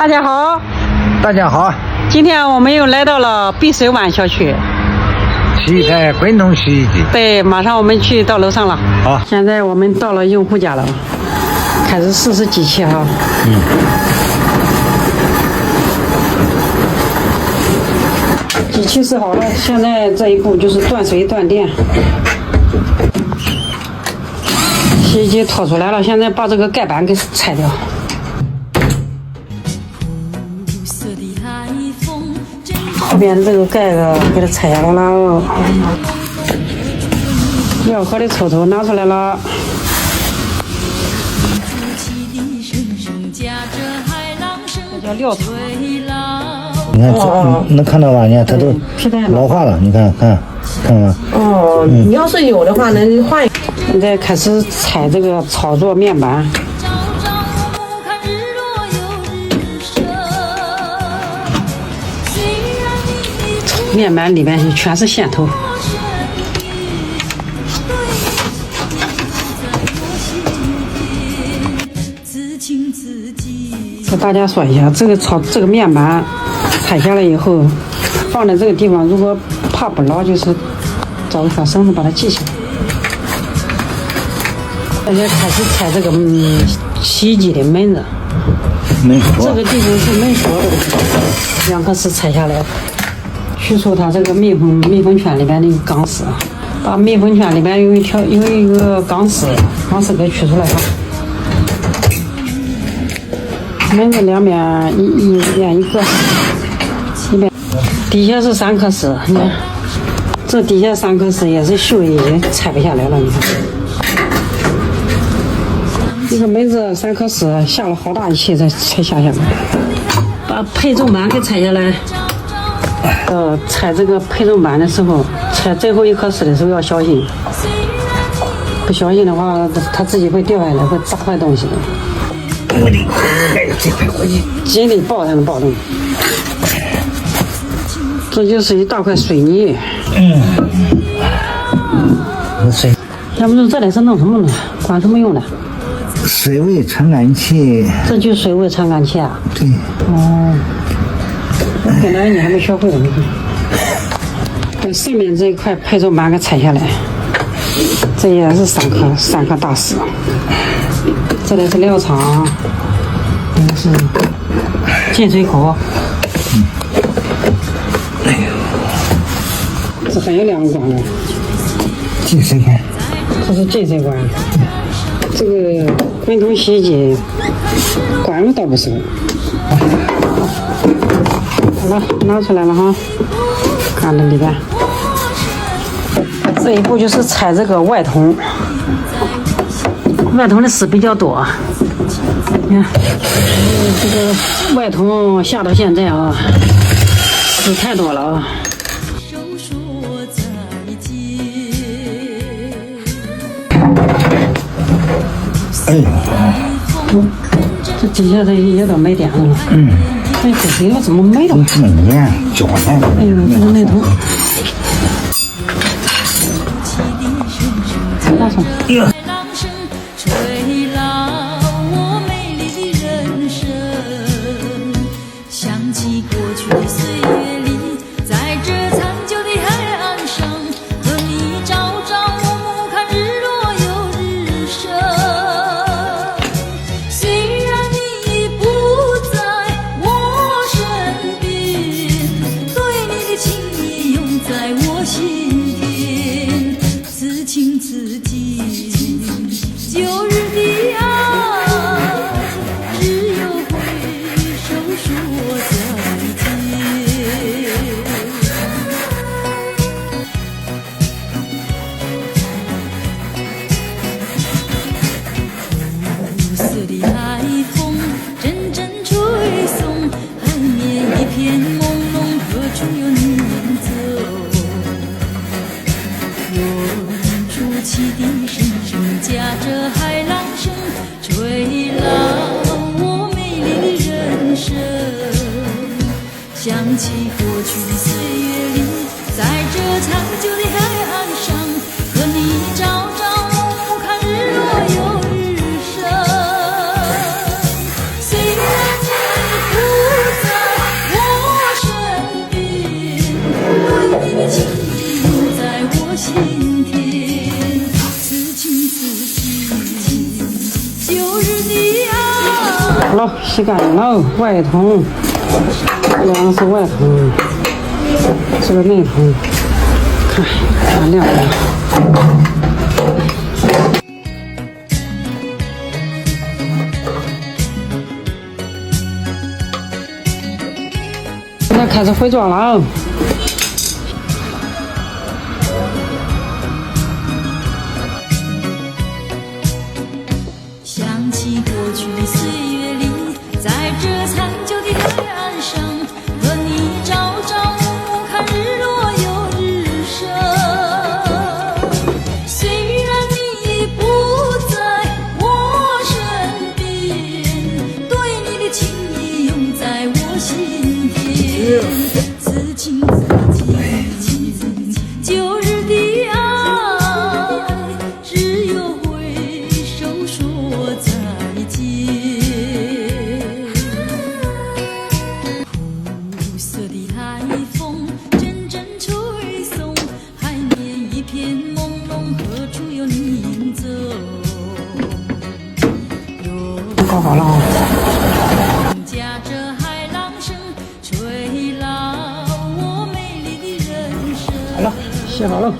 大家好，大家好，今天我们又来到了碧水湾小区，七台滚动洗衣机。对，马上我们去到楼上了。好，现在我们到了用户家了，开始试试机器哈。机器试好了，现在这一步就是断水断电。洗衣机拖出来了，现在把这个盖板给拆掉。后边这个盖子给它拆下来了，料壳的抽头拿出来了。这叫料头。你看，能看到吧？你看它都老化了，你看看吧。哦，你要是有的话，能换一个。现在开始拆这个操作面板。面板里面全是线头。给大家说一下，这个面板拆下来以后，放在这个地方，如果怕不牢，就是找一条绳子把它系起来。现在开始拆这个洗衣机的门子。门锁。这个地方是门锁的，两个是拆下来，取出它这个密封圈里边的钢丝，把密封圈里边有一个钢丝给取出来了。门子两边一边一个，一边底下是3颗丝，你看，这底下3颗丝也是锈已经拆不下来了，你看。这个门子3颗丝下了好大一气才下来，把配重板给拆下来。拆这个配重板的时候，拆最后1颗丝的时候要小心，不小心的话，它自己会掉下来，会砸坏东西的。我的，哎呦，这块火机紧得抱才能抱动。这就是一大块水泥。水。要不这里是弄什么的？管什么用的？水位传感器。这就是水位传感器啊？对。哦。本来你还没学会呢。把上面这一块配重板给拆下来，这也是3颗大丝。这里是料场，这是进水口。这还有2个管呢。进水管。这是进水管。这个滚筒洗衣机管子倒不少。好了，拿出来了哈，看这里边。这一步就是拆这个外筒，外筒的丝比较多。你看，这个外筒下到现在啊，丝太多了啊。哎，这底下这也都没电了。哎，这个怎么没了？这么黏，胶粘。哎呦，这个那头。拿上。哎呦。想起过去的岁月里，在这长久的海岸上，和你朝朝暮暮看日落又日升。虽然你不洗干净了，外桶，两个是外桶，这个内桶，看它亮不亮？现在开始回转了。想起过去的岁月里，在这残旧的海岸上，和你朝朝暮暮看日落又日升。虽然你已不在我身边，对你的情意永在我心田。此情此景，旧日的爱，只有挥手说再见。苦涩的海风阵阵吹送，海面一片朦胧，何处有你影踪？搞好了啊！夹着海浪声，吹老我美丽的人生。好了，洗好了。